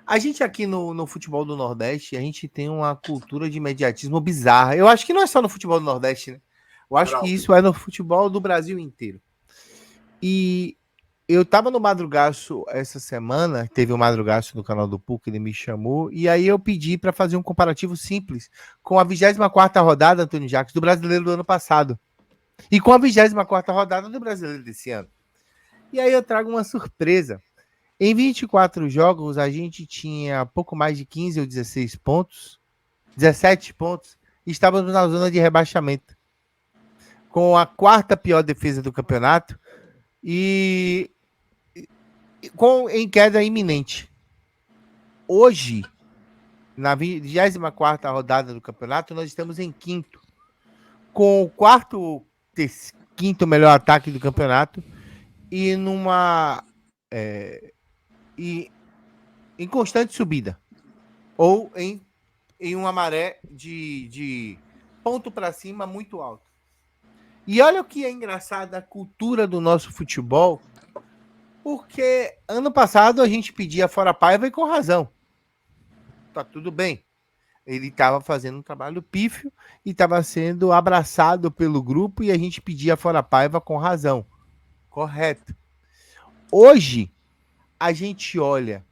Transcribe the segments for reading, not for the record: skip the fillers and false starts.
A gente aqui no futebol do Nordeste, a gente tem uma cultura de imediatismo bizarra. Eu acho que não é só no futebol do Nordeste, né? Eu acho que isso é no futebol do Brasil inteiro. E eu tava no Madrugaço essa semana, teve um Madrugaço no canal do PUC, ele me chamou, e aí eu pedi para fazer um comparativo simples com a 24ª rodada, Antônio Jacques, do Brasileiro do ano passado. E com a 24ª rodada do Brasileiro desse ano. E aí eu trago uma surpresa. Em 24 jogos, a gente tinha pouco mais de 15 ou 16 pontos, 17 pontos, e estávamos na zona de rebaixamento, com a quarta pior defesa do campeonato e em queda iminente. Hoje, na 24ª rodada do campeonato, nós estamos em quinto, com o quinto melhor ataque do campeonato e em constante subida, ou em uma maré de ponto para cima muito alto. E olha o que é engraçado a cultura do nosso futebol, porque ano passado a gente pedia fora Paiva e com razão. Tá tudo bem. Ele estava fazendo um trabalho pífio e estava sendo abraçado pelo grupo e a gente pedia fora Paiva com razão. Correto. Hoje, a gente olha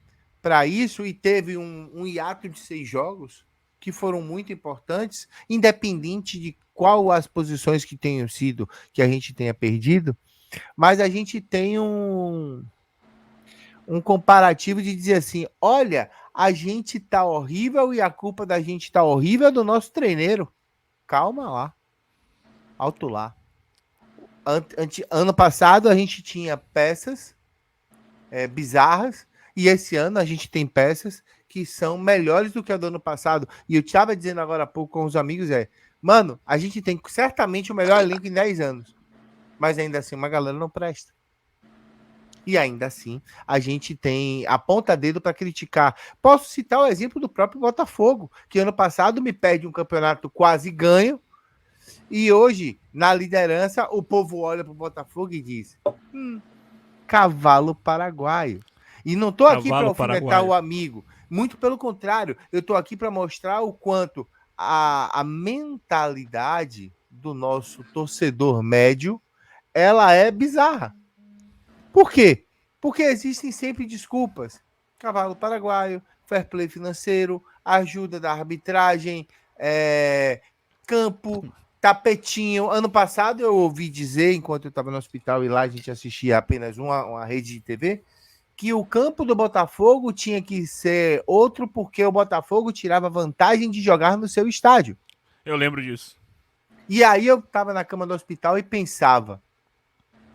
para isso e teve um hiato de 6 jogos que foram muito importantes, independente de qual as posições que tenham sido que a gente tenha perdido, mas a gente tem um comparativo de dizer assim, olha, a gente tá horrível e a culpa da gente tá horrível é do nosso treineiro. Calma lá. Alto lá. Ano passado a gente tinha peças bizarras e esse ano a gente tem peças que são melhores do que a do ano passado. E eu estava dizendo agora há pouco com os amigos, mano, a gente tem certamente o melhor elenco em 10 anos. Mas ainda assim, uma galera não presta. E ainda assim, a gente tem aponta dedo para criticar. Posso citar o exemplo do próprio Botafogo, que ano passado me perde um campeonato quase ganho, e hoje, na liderança, o povo olha para o Botafogo e diz: cavalo paraguaio. E não estou aqui para alfinetar o amigo, muito pelo contrário, eu estou aqui para mostrar o quanto a mentalidade do nosso torcedor médio ela é bizarra. Por quê? Porque existem sempre desculpas. Cavalo paraguaio, fair play financeiro, ajuda da arbitragem, campo, tapetinho. Ano passado eu ouvi dizer, enquanto eu estava no hospital e lá a gente assistia apenas uma rede de TV, que o campo do Botafogo tinha que ser outro porque o Botafogo tirava vantagem de jogar no seu estádio. Eu lembro disso. E aí eu estava na cama do hospital e pensava,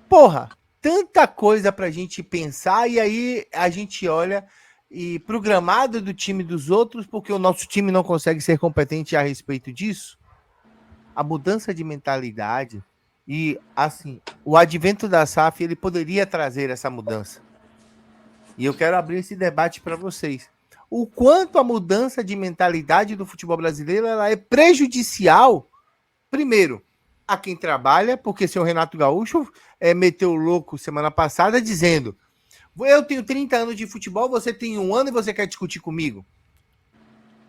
porra, tanta coisa pra gente pensar e aí a gente olha e pro gramado do time dos outros porque o nosso time não consegue ser competente a respeito disso. A mudança de mentalidade e assim, o advento da SAF ele poderia trazer essa mudança. E eu quero abrir esse debate para vocês. O quanto a mudança de mentalidade do futebol brasileiro ela é prejudicial, primeiro, a quem trabalha, porque seu Renato Gaúcho meteu o louco semana passada dizendo: eu tenho 30 anos de futebol, você tem 1 ano e você quer discutir comigo?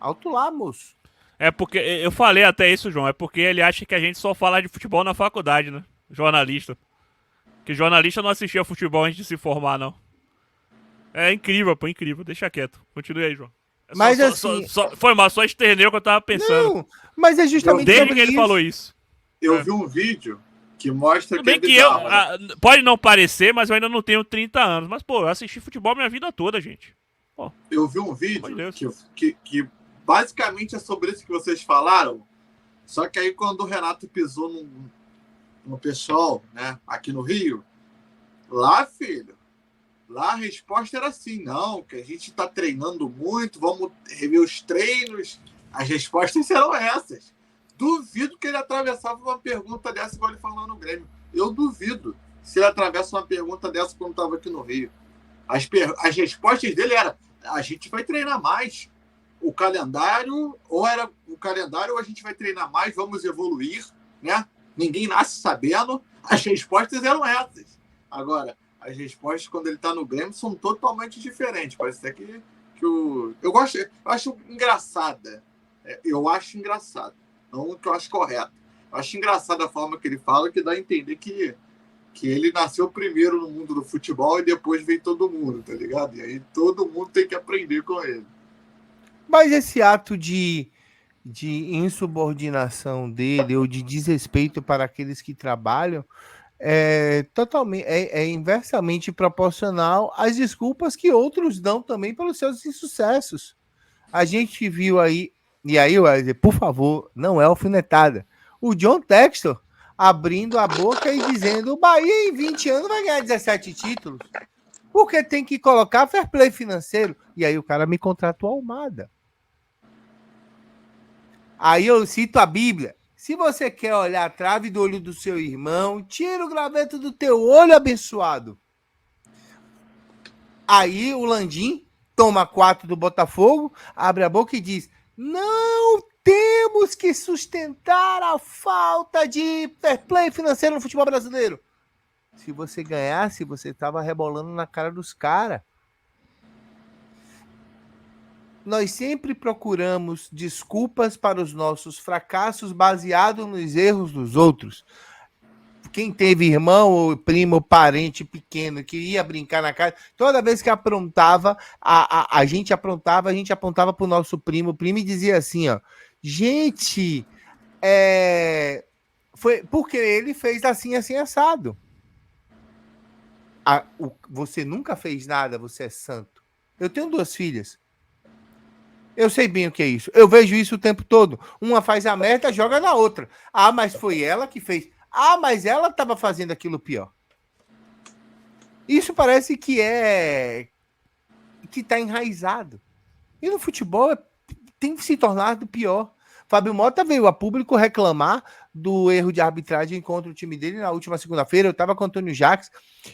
Alto lá, moço. É porque, eu falei até isso, João, é porque ele acha que a gente só fala de futebol na faculdade, né? Jornalista. Que jornalista não assistia futebol antes de se formar, não. É incrível, pô, incrível. Deixa quieto. Continue aí, João. Mas assim... Foi mal, só esterneu que eu tava pensando. Não, mas é justamente desde que ele falou isso. Eu vi um vídeo que mostra tudo bem que eu... pode não parecer, mas eu ainda não tenho 30 anos. Mas, pô, eu assisti futebol minha vida toda, gente. Pô, eu vi um vídeo que basicamente é sobre isso que vocês falaram. Só que aí quando o Renato pisou no pessoal, né, aqui no Rio, lá, filho, lá a resposta era assim, não, que a gente tá treinando muito, vamos rever os treinos. As respostas eram essas. Duvido que ele atravessava uma pergunta dessa igual ele falou no Grêmio. Eu duvido se ele atravessa uma pergunta dessa quando estava aqui no Rio. As respostas dele eram: a gente vai treinar mais. O calendário, ou era o calendário, ou a gente vai treinar mais, vamos evoluir, né? Ninguém nasce sabendo. As respostas eram essas. Agora, as respostas quando ele está no Grêmio são totalmente diferentes. Parece até que eu acho engraçada. Eu acho engraçado. Não que eu acho correto. Eu acho engraçada a forma que ele fala, que dá a entender que ele nasceu primeiro no mundo do futebol e depois veio todo mundo, tá ligado? E aí todo mundo tem que aprender com ele. Mas esse ato de insubordinação dele ou de desrespeito para aqueles que trabalham é inversamente proporcional às desculpas que outros dão também pelos seus insucessos. A gente viu aí, e aí, Wesley, por favor, não é alfinetada. O John Textor abrindo a boca e dizendo: o Bahia em 20 anos vai ganhar 17 títulos. Porque tem que colocar fair play financeiro. E aí o cara me contratou a Almada. Aí eu cito a Bíblia. Se você quer olhar a trave do olho do seu irmão, tira o graveto do teu olho, abençoado. Aí o Landim toma 4 do Botafogo, abre a boca e diz: não temos que sustentar a falta de fair play financeiro no futebol brasileiro. Se você ganhasse, você estava rebolando na cara dos caras. Nós sempre procuramos desculpas para os nossos fracassos baseados nos erros dos outros. Quem teve irmão ou primo, parente pequeno que ia brincar na casa, toda vez que aprontava, a gente aprontava, a gente apontava para o nosso primo, o primo dizia assim, ó, gente, foi porque ele fez assim, assim, assado. Você nunca fez nada, você é santo. Eu tenho 2 filhas. Eu sei bem o que é isso. Eu vejo isso o tempo todo. Uma faz a merda, joga na outra. Ah, mas foi ela que fez. Ah, mas ela estava fazendo aquilo pior. Isso parece que está enraizado. E no futebol tem se tornado pior. Fábio Mota veio a público reclamar do erro de arbitragem contra o time dele na última segunda-feira. Eu estava com o Antônio Jacques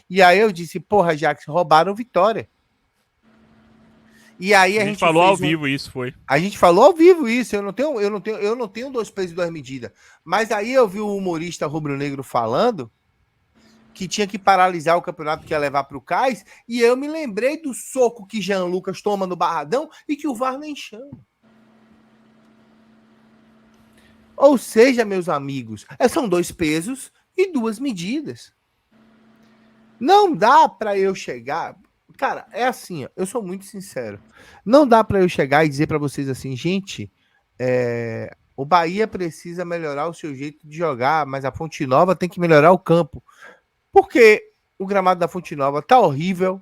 e aí eu disse: porra, Jacques, roubaram Vitória. E aí a gente falou ao vivo isso, foi. A gente falou ao vivo isso. Eu não tenho 2 pesos e 2 medidas. Mas aí eu vi o humorista rubro-negro falando que tinha que paralisar o campeonato que ia levar para o Cais, e eu me lembrei do soco que Jean Lucas toma no Barradão e que o VAR nem chama. Ou seja, meus amigos, são 2 pesos e 2 medidas. Não dá para eu chegar... Cara, é assim, ó, eu sou muito sincero. Não dá para eu chegar e dizer para vocês assim, gente, o Bahia precisa melhorar o seu jeito de jogar, mas a Fonte Nova tem que melhorar o campo. Porque o gramado da Fonte Nova tá horrível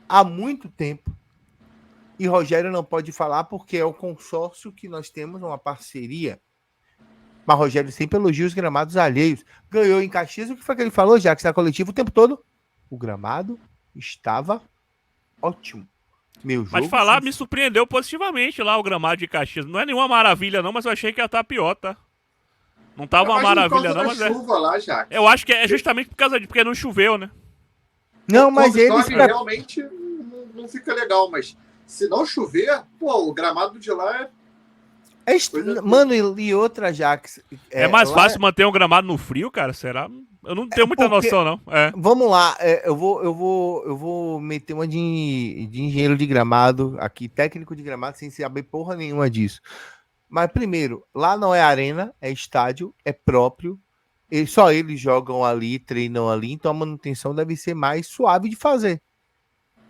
há muito tempo. E Rogério não pode falar porque é o consórcio que nós temos, uma parceria. Mas Rogério sempre elogia os gramados alheios. Ganhou em Caxias, o que foi que ele falou, já que está coletivo o tempo todo? O gramado estava ótimo. Mas falar me surpreendeu positivamente lá o gramado de Caxias. Não é nenhuma maravilha não, mas eu achei que ia estar pior, tá? Não tava uma maravilha não, mas chuva lá, já. Eu acho que é justamente por causa de porque não choveu, né? Não, mas eles realmente não fica legal, mas se não chover, pô, o gramado de lá Mano, e outra, Jax. É mais fácil manter um gramado no frio, cara? Será? Eu não tenho muita noção, não. Vamos lá, eu vou meter uma de engenheiro de gramado aqui, técnico de gramado, sem saber porra nenhuma disso. Mas primeiro, lá não é arena, é estádio, é próprio. Só eles jogam ali, treinam ali, então a manutenção deve ser mais suave de fazer.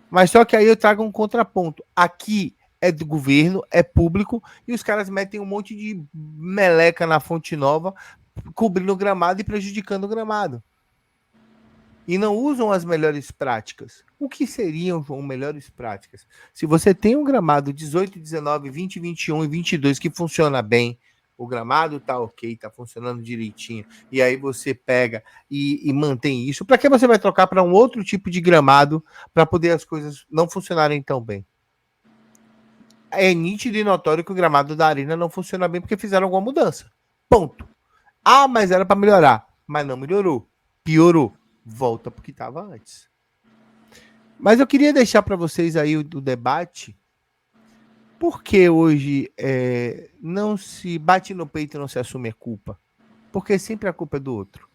Mas só que aí eu trago um contraponto. Aqui é do governo, é público, e os caras metem um monte de meleca na Fonte Nova, cobrindo o gramado e prejudicando o gramado. E não usam as melhores práticas. O que seriam, João, melhores práticas? Se você tem um gramado 18, 19, 20, 21 e 22 que funciona bem, o gramado tá ok, tá funcionando direitinho, e aí você pega e mantém isso, para que você vai trocar para um outro tipo de gramado para poder as coisas não funcionarem tão bem? É nítido e notório que o gramado da arena não funciona bem porque fizeram alguma mudança. Ponto. Ah, mas era para melhorar. Mas não melhorou. Piorou. Volta porque estava antes. Mas eu queria deixar para vocês aí o debate. Por que hoje não se bate no peito e não se assume a culpa? Porque sempre a culpa é do outro.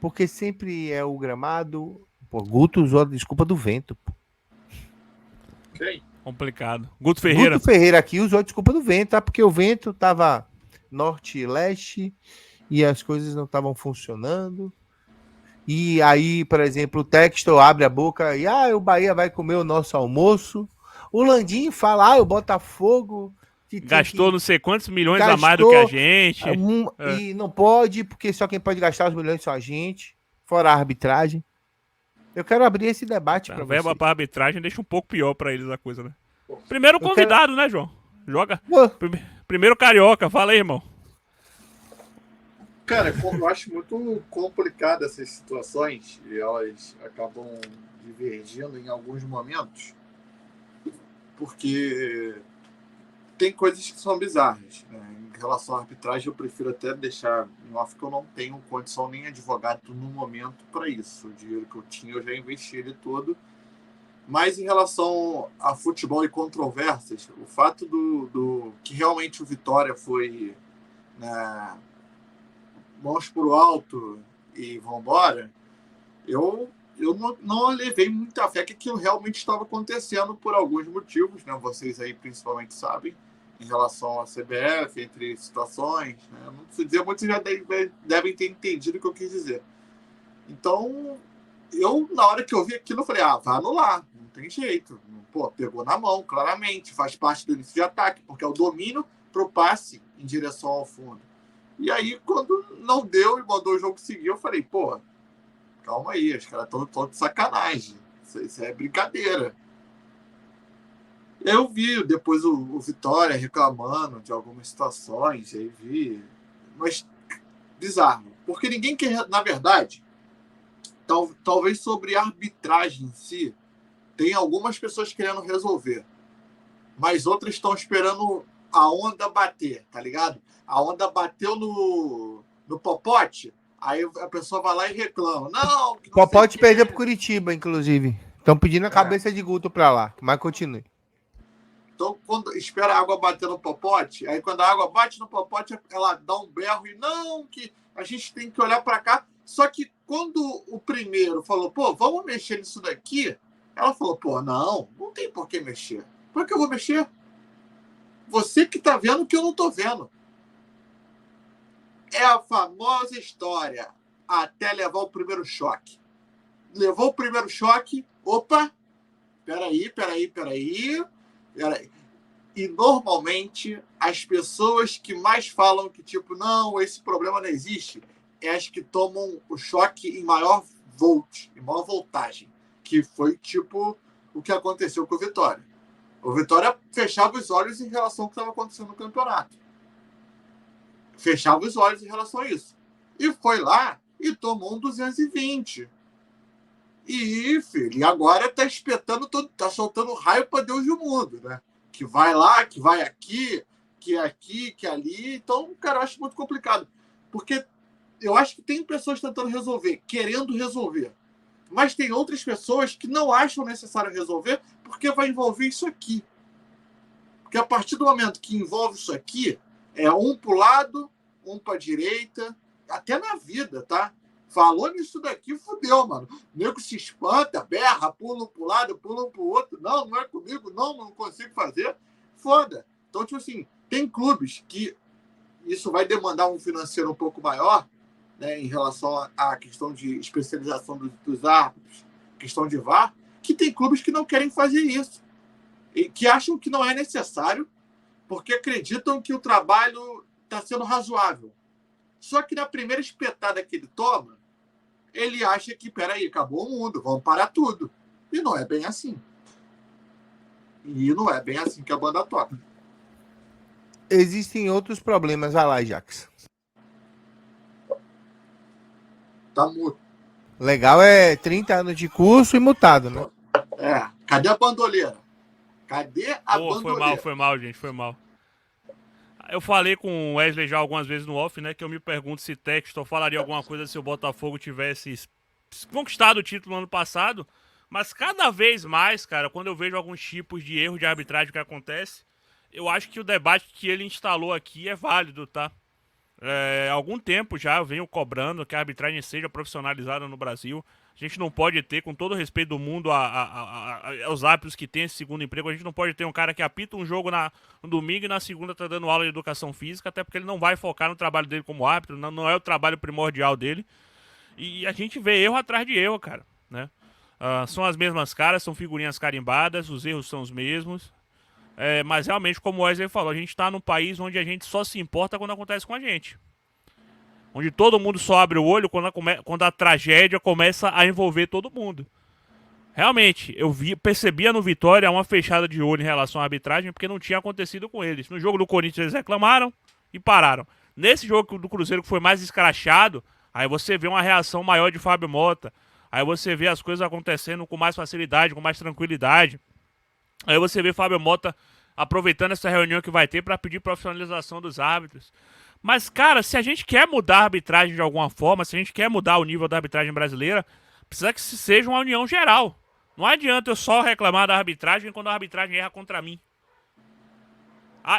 Porque sempre é o gramado... Pô, Guto usou a desculpa do vento. Pô. Tem. Complicado. Guto Ferreira. Guto Ferreira aqui usou desculpa do vento, tá? Porque o vento tava norte e leste e as coisas não estavam funcionando. E aí, por exemplo, o Textor abre a boca e o Bahia vai comer o nosso almoço. O Landim fala, o Botafogo que Gastou que, não sei quantos milhões a mais do que a gente. E não pode, porque só quem pode gastar os milhões são a gente, fora a arbitragem. Eu quero abrir esse debate para A verba vocês. pra arbitragem deixa um pouco pior pra eles a coisa, né? Primeiro convidado, né, João? Joga. Primeiro carioca, fala aí, irmão. Cara, eu acho muito complicado essas situações e elas acabam divergindo em alguns momentos, porque tem coisas que são bizarras, né? Em relação à arbitragem, eu prefiro até deixar em off que eu não tenho condição nem advogado no momento para isso. O dinheiro que eu tinha, eu já investi ele todo. Mas em relação a futebol e controvérsias, o fato do que realmente o Vitória foi, né, mãos pro alto e vambora, eu não levei muita fé que aquilo realmente estava acontecendo por alguns motivos, né? Vocês aí principalmente sabem, em relação à CBF, entre situações, né? Não preciso dizer, muitos já devem ter entendido o que eu quis dizer. Então, eu, na hora que eu vi aquilo, eu falei, vai anular, não tem jeito. Pô, pegou na mão, claramente, faz parte do início de ataque, porque é o domínio pro passe em direção ao fundo. E aí, quando não deu e mandou o jogo seguir, eu falei, pô, calma aí, os caras estão de sacanagem. Isso é brincadeira. Eu vi depois o Vitória reclamando de algumas situações, aí vi. Mas bizarro. Porque ninguém quer, na verdade, talvez sobre a arbitragem em si, tem algumas pessoas querendo resolver, mas outras estão esperando a onda bater, tá ligado? A onda bateu no popote, aí a pessoa vai lá e reclama. Não, que não Popote perdeu pro Curitiba, inclusive. Estão pedindo a cabeça de Guto pra lá. Mas continue. Então, quando espera a água bater no popote, aí quando a água bate no popote, ela dá um berro e não, que a gente tem que olhar para cá. Só que quando o primeiro falou, pô, vamos mexer nisso daqui, ela falou, pô, não tem por que mexer. Por que eu vou mexer? Você que tá vendo o que eu não tô vendo. É a famosa história até levar o primeiro choque. Levou o primeiro choque, opa, peraí. E normalmente as pessoas que mais falam que, tipo, não, esse problema não existe, é as que tomam o choque em maior voltagem. Que foi, tipo, o que aconteceu com o Vitória. O Vitória fechava os olhos em relação ao que estava acontecendo no campeonato. Fechava os olhos em relação a isso. E foi lá e tomou um 220. E, filho, e agora tá espetando todo, tá soltando raio para Deus e o mundo, né? Que vai lá, que vai aqui, que ali. Então, cara, eu acho muito complicado. Porque eu acho que tem pessoas tentando resolver, querendo resolver. Mas tem outras pessoas que não acham necessário resolver porque vai envolver isso aqui. Porque a partir do momento que envolve isso aqui, é um para o lado, um para a direita, até na vida, tá? Falou nisso daqui, fudeu, mano. O nego se espanta, berra, pula um pro lado, pula um pro outro. Não é comigo, não consigo fazer. Foda. Então, tipo assim, tem clubes que isso vai demandar um financeiro um pouco maior, né, em relação à questão de especialização dos árbitros, questão de VAR, que tem clubes que não querem fazer isso. E que acham que não é necessário, porque acreditam que o trabalho está sendo razoável. Só que na primeira espetada que ele toma, ele acha que, peraí, acabou o mundo, vamos parar tudo. E não é bem assim. E não é bem assim que a banda toca. Existem outros problemas. Vai lá, Jax. Tá mudo. Legal é 30 anos de curso e mutado, né? Cadê a bandoleira? Cadê a bandoleira? Foi mal, gente, foi mal. Eu falei com o Wesley já algumas vezes no off, né? Que eu me pergunto se Textor falaria alguma coisa se o Botafogo tivesse conquistado o título no ano passado. Mas cada vez mais, cara, quando eu vejo alguns tipos de erro de arbitragem que acontece, eu acho que o debate que ele instalou aqui é válido, tá? Há algum tempo já eu venho cobrando que a arbitragem seja profissionalizada no Brasil. A gente não pode ter, com todo o respeito do mundo, aos árbitros que têm esse segundo emprego, a gente não pode ter um cara que apita um jogo no domingo e na segunda tá dando aula de educação física, até porque ele não vai focar no trabalho dele como árbitro, não é o trabalho primordial dele. E a gente vê erro atrás de erro, cara, né? São as mesmas caras, são figurinhas carimbadas, os erros são os mesmos. Mas realmente, como o Wesley falou, a gente tá num país onde a gente só se importa quando acontece com a gente. Onde todo mundo só abre o olho quando a tragédia começa a envolver todo mundo. Realmente, percebia no Vitória uma fechada de olho em relação à arbitragem, porque não tinha acontecido com eles. No jogo do Corinthians eles reclamaram e pararam. Nesse jogo do Cruzeiro, que foi mais escrachado, aí você vê uma reação maior de Fábio Mota. Aí você vê as coisas acontecendo com mais facilidade, com mais tranquilidade. Aí você vê Fábio Mota aproveitando essa reunião que vai ter para pedir profissionalização dos árbitros. Mas, cara, se a gente quer mudar a arbitragem de alguma forma, se a gente quer mudar o nível da arbitragem brasileira, precisa que se seja uma união geral. Não adianta eu só reclamar da arbitragem quando a arbitragem erra contra mim.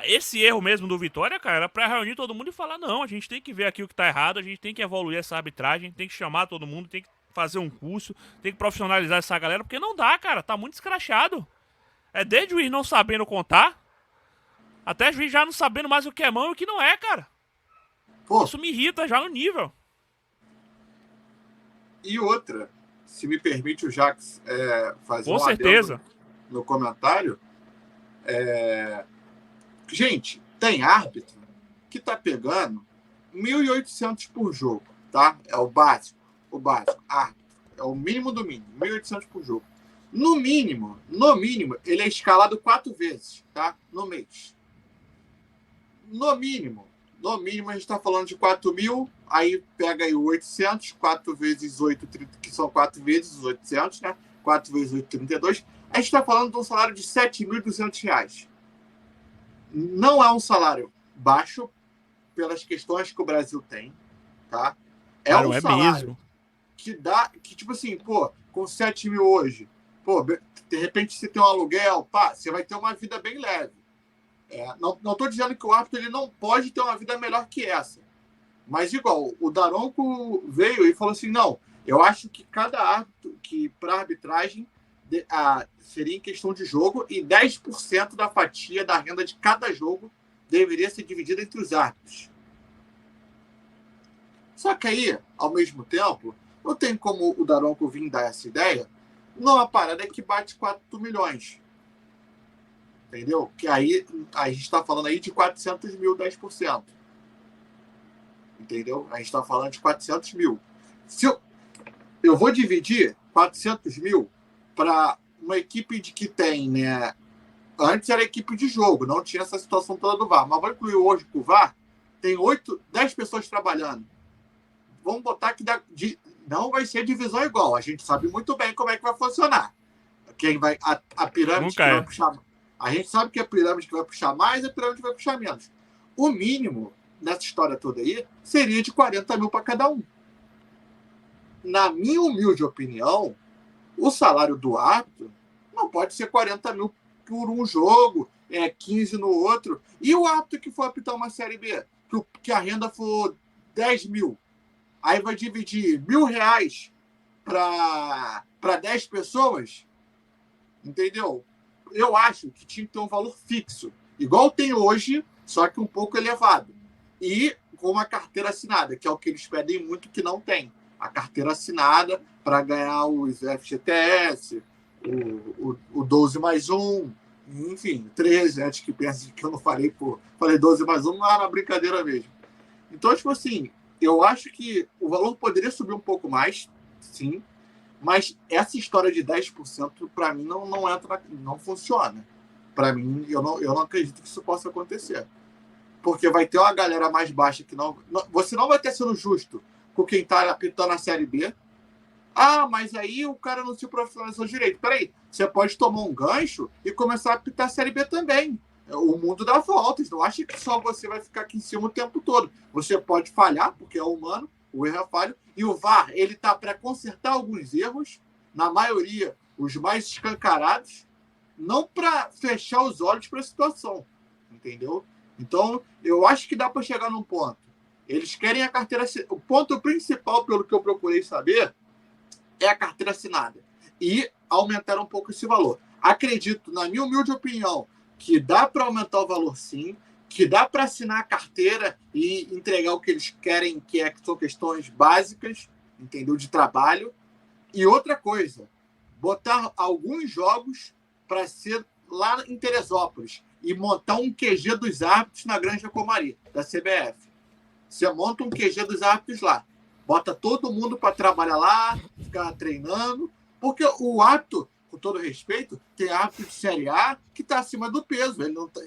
Esse erro mesmo do Vitória, cara, era pra reunir todo mundo e falar, não, a gente tem que ver aqui o que tá errado, a gente tem que evoluir essa arbitragem, tem que chamar todo mundo, tem que fazer um curso, tem que profissionalizar essa galera, porque não dá, cara, tá muito escrachado. Desde o juiz não sabendo contar, até o juiz já não sabendo mais o que é mão e o que não é, cara. Pô, isso me irrita já no nível. E outra, se me permite o Jax fazer com certeza no comentário, gente, tem árbitro que tá pegando 1.800 por jogo, tá? É o básico, árbitro, é o mínimo do mínimo, 1.800 por jogo. No mínimo, ele é escalado 4 vezes, tá? No mês. No mínimo, a gente está falando de 4.000, aí pega aí 800, 4 vezes 8, 30, que são 4 vezes 800, né? 4 vezes 8, 32. A gente está falando de um salário de R$ 7.200. Não é um salário baixo, pelas questões que o Brasil tem, tá? Cara, um salário mesmo que tipo assim, pô, com 7 mil hoje, pô, de repente você tem um aluguel, pá, você vai ter uma vida bem leve. Não estou dizendo que o árbitro ele não pode ter uma vida melhor que essa. Mas, igual, o Daronco veio e falou assim, não, eu acho que cada árbitro, que para arbitragem, seria em questão de jogo e 10% da fatia da renda de cada jogo deveria ser dividida entre os árbitros. Só que aí, ao mesmo tempo, não tem como o Daronco vir dar essa ideia numa parada que bate 4 milhões. Entendeu? Que aí a gente está falando aí de 400 mil, 10%. Entendeu? A gente está falando de 400 mil. Se eu vou dividir 400 mil para uma equipe que tem, né? Antes era equipe de jogo, não tinha essa situação toda do VAR. Mas vou incluir hoje com o VAR, tem 10 pessoas trabalhando. Vamos botar que não vai ser divisão igual. A gente sabe muito bem como é que vai funcionar. Quem vai, a pirâmide que vai puxar. A gente sabe que a pirâmide que vai puxar mais, a pirâmide que vai puxar menos. O mínimo nessa história toda aí seria de 40 mil para cada um. Na minha humilde opinião, o salário do árbitro não pode ser 40 mil por um jogo, 15 no outro. E o árbitro que for apitar uma Série B, que a renda for 10 mil, aí vai dividir R$ 1.000 para 10 pessoas, entendeu? Eu acho que tinha que ter um valor fixo, igual tem hoje, só que um pouco elevado. E com uma carteira assinada, que é o que eles pedem muito que não tem. A carteira assinada para ganhar os FGTS, o 12 mais 1, enfim, 13, antes que pense que eu não falei 12 mais 1, não era uma brincadeira mesmo. Então, tipo assim, eu acho que o valor poderia subir um pouco mais, sim, mas essa história de 10% para mim não entra, não funciona. Para mim, eu não acredito que isso possa acontecer. Porque vai ter uma galera mais baixa que não. Você não vai ter sendo justo com quem está apitando a Série B. Ah, mas aí o cara não se profissionalizou direito. Peraí, você pode tomar um gancho e começar a apitar a Série B também. O mundo dá voltas. Não acha que só você vai ficar aqui em cima o tempo todo. Você pode falhar, porque é humano, o erro é falho. E o VAR, ele está para consertar alguns erros, na maioria, os mais escancarados, não para fechar os olhos para a situação. Entendeu? Então, eu acho que dá para chegar num ponto. Eles querem a carteira... O ponto principal, pelo que eu procurei saber, é a carteira assinada. E aumentaram um pouco esse valor. Acredito, na minha humilde opinião, que dá para aumentar o valor sim, que dá para assinar a carteira e entregar o que eles querem, que são questões básicas, entendeu? De trabalho. E outra coisa, botar alguns jogos para ser lá em Teresópolis e montar um QG dos árbitros na Granja Comari, da CBF. Você monta um QG dos árbitros lá. Bota todo mundo para trabalhar lá, ficar treinando, porque o árbitro, com todo respeito, tem árbitro de Série A que está acima do peso. Ele não tá...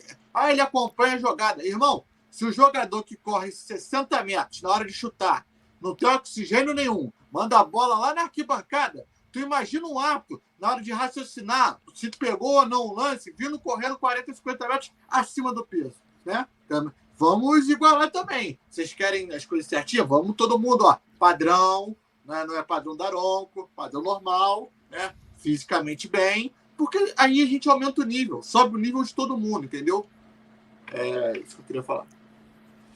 ele acompanha a jogada. Irmão, se o jogador que corre 60 metros na hora de chutar não tem oxigênio nenhum, manda a bola lá na arquibancada, tu imagina um árbitro na hora de raciocinar se pegou ou não o lance, vindo correndo 40, 50 metros acima do peso, né? Então, vamos igualar também. Vocês querem as coisas certinhas? Vamos todo mundo, ó, padrão, né? Não é padrão Daronco, padrão normal, né? Fisicamente bem, porque aí a gente aumenta o nível, sobe o nível de todo mundo, entendeu? É isso que eu queria falar.